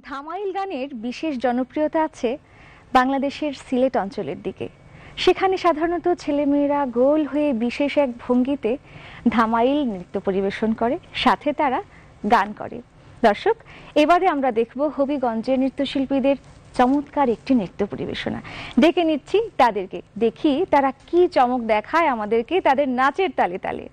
ধামাইল গানের বিশেষ জনপ্রিয়তা আছে বাংলাদেশের সিলেট অঞ্চলের দিকে। সেখানে সাধারণত ছেলেমেয়েরা গোল হয়ে বিশেষ এক ভঙ্গিতে ধামাইল নৃত্য পরিবেশন করে, সাথে তারা গান করে। দর্শক, এবারে আমরা দেখব হবিগঞ্জের নৃত্যশিল্পীদের চমৎকার একটি নৃত্য পরিবেশনা। ডেকে নিচ্ছি তাদেরকে, দেখি তারা কি চমক দেখায় আমাদেরকে তাদের নাচের তালে তালে।